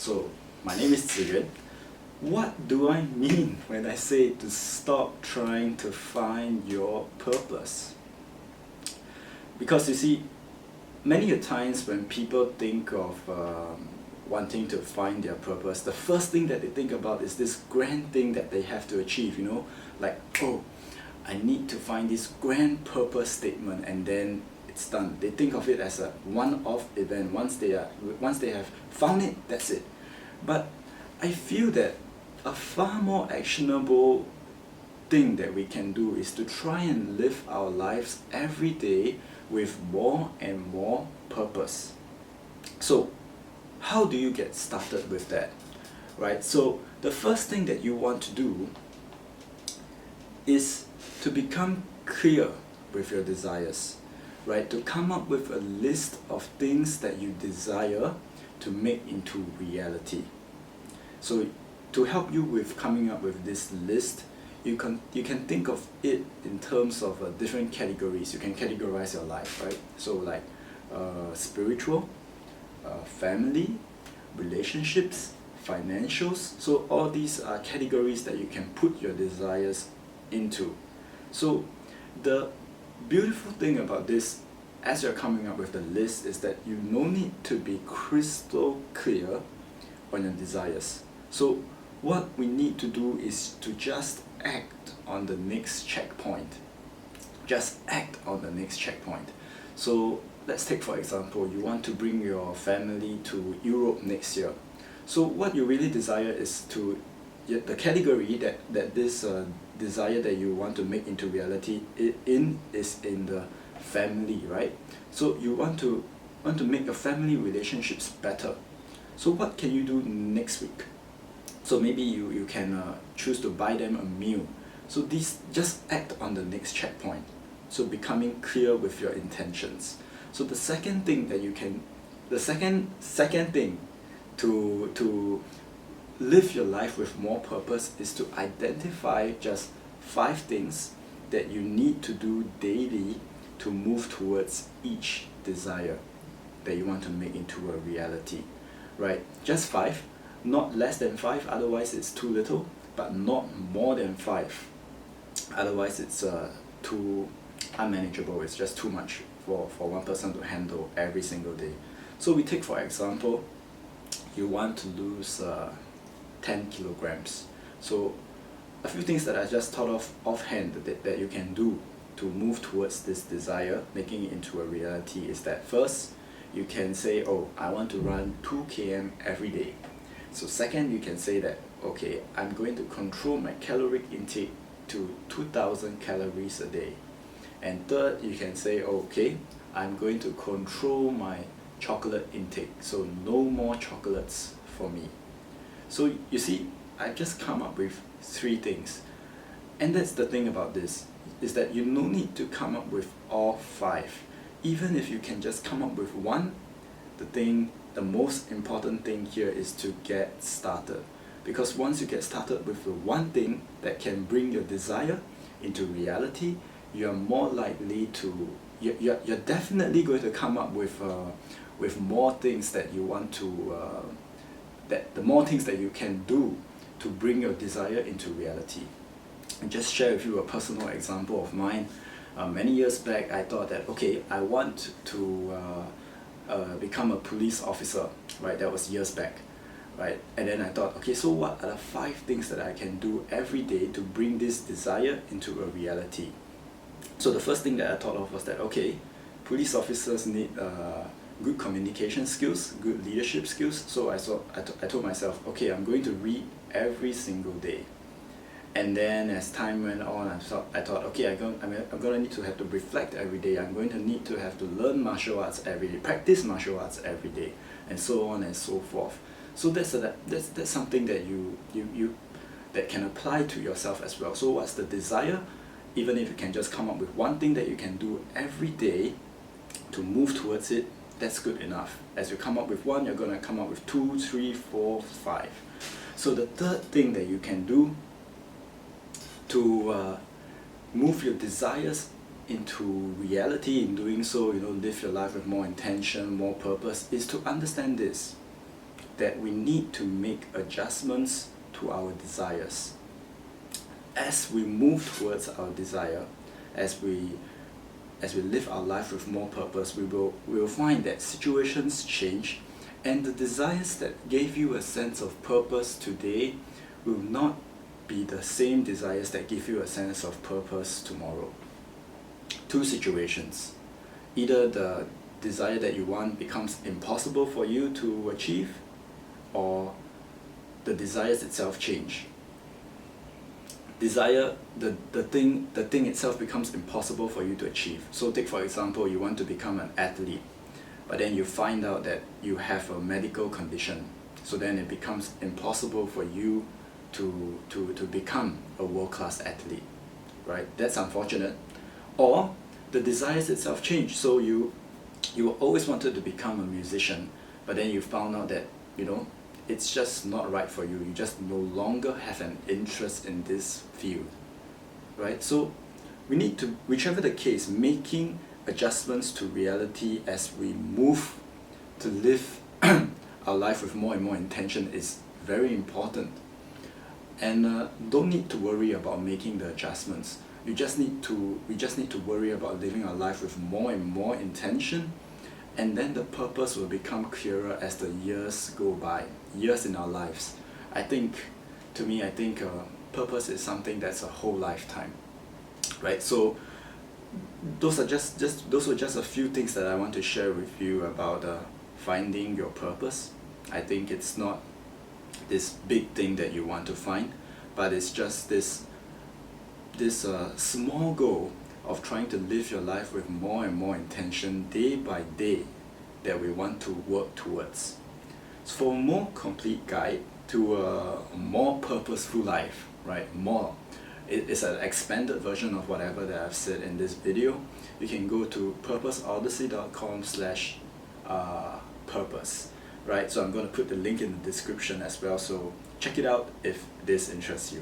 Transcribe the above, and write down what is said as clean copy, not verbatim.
So, my name is Ziyuan. What do I mean when I say to stop trying to find your purpose? Because you see, many a times when people think of wanting to find their purpose, the first thing that they think about is this grand thing that they have to achieve, like, oh, I need to find this grand purpose statement, and then it's done. They think of it as a one-off event. Once they have found it, that's it. But I feel that a far more actionable thing that we can do is to try and live our lives every day with more and more purpose. So how do you get started with that? Right? So the first thing that you want to do is to become clear with your desires, right? To come up with a list of things that you desire to make into reality. So to help you with coming up with this list, you can think of it in terms of different categories. You can categorize your life, right? So like spiritual, family, relationships, financials. So all these are categories that you can put your desires into. So the beautiful thing about this, as you're coming up with the list, is that you no need to be crystal clear on your desires. So what we need to do is to just act on the next checkpoint. Just act on the next checkpoint. So let's take, for example, you want to bring your family to Europe next year. So what you really desire is to, the category that this desire that you want to make into reality is in the family, right? So you want to make your family relationships better. So what can you do next week? So maybe you can choose to buy them a meal. So this, just act on the next checkpoint. So becoming clear with your intentions. So the second thing that you can, the second thing to live your life with more purpose is to identify just 5 things that you need to do daily to move towards each desire that you want to make into a reality, right? Just 5, not less than 5, otherwise it's too little, but not more than 5, otherwise it's too unmanageable. It's just too much for one person to handle every single day. So we take, for example, you want to lose 10 kilograms. So a few things that I just thought of offhand that you can do to move towards this desire, making it into a reality, is that first, you can say, oh, I want to run 2 km every day. So second, you can say that, okay, I'm going to control my caloric intake to 2000 calories a day. And third, you can say, okay, I'm going to control my chocolate intake, so no more chocolates for me. So you see, I just come up with 3 things. And that's the thing about this, is that you no need to come up with all 5. Even if you can just come up with one, the most important thing here is to get started. Because once you get started with the one thing that can bring your desire into reality, you're more likely to, you're definitely going to come up with more things that you want to, the more things that you can do to bring your desire into reality. And just share with you a personal example of mine. Many years back, I thought that, okay, I want to become a police officer, right? That was years back, right? And then I thought, okay, so what are the 5 things that I can do every day to bring this desire into a reality? So the first thing that I thought of was that, okay, police officers need good communication skills, good leadership skills. So I told myself, okay, I'm going to read every single day. And then as time went on, I thought, okay, I'm going to need to have to reflect every day. I'm going to need to have to learn martial arts every day, practice martial arts every day, and so on and so forth. So that's something that you that can apply to yourself as well. So what's the desire? Even if you can just come up with one thing that you can do every day to move towards it, that's good enough. As you come up with one, you're going to come up with 2, 3, 4, 5. So the third thing that you can do to move your desires into reality, in doing so, live your life with more intention, more purpose, is to understand this. that we need to make adjustments to our desires. As we move towards our desire, as we live our life with more purpose, we will find that situations change, and the desires that gave you a sense of purpose today will not be the same desires that give you a sense of purpose tomorrow. Two situations. Either the desire that you want becomes impossible for you to achieve, or the desires itself change. Desire, the thing itself becomes impossible for you to achieve. So take for example, you want to become an athlete, but then you find out that you have a medical condition, so then it becomes impossible for you to become a world-class athlete, right? That's unfortunate. Or the desires itself change, so you always wanted to become a musician, but then you found out that, it's just not right for you. You just no longer have an interest in this field, right? So we need to, whichever the case, making adjustments to reality as we move to live our life with more and more intention is very important. And don't need to worry about making the adjustments. We just need to worry about living our life with more and more intention, and then the purpose will become clearer as the years go by, years in our lives. I think purpose is something that's a whole lifetime, right? So those were just a few things that I want to share with you about finding your purpose. I think it's not this big thing that you want to find, but it's just this small goal of trying to live your life with more and more intention day by day that we want to work towards. So for a more complete guide to a more purposeful life, right? It's an expanded version of whatever that I've said in this video. You can go to purposeodyssey.com/purpose, right? So I'm going to put the link in the description as well, so check it out if this interests you.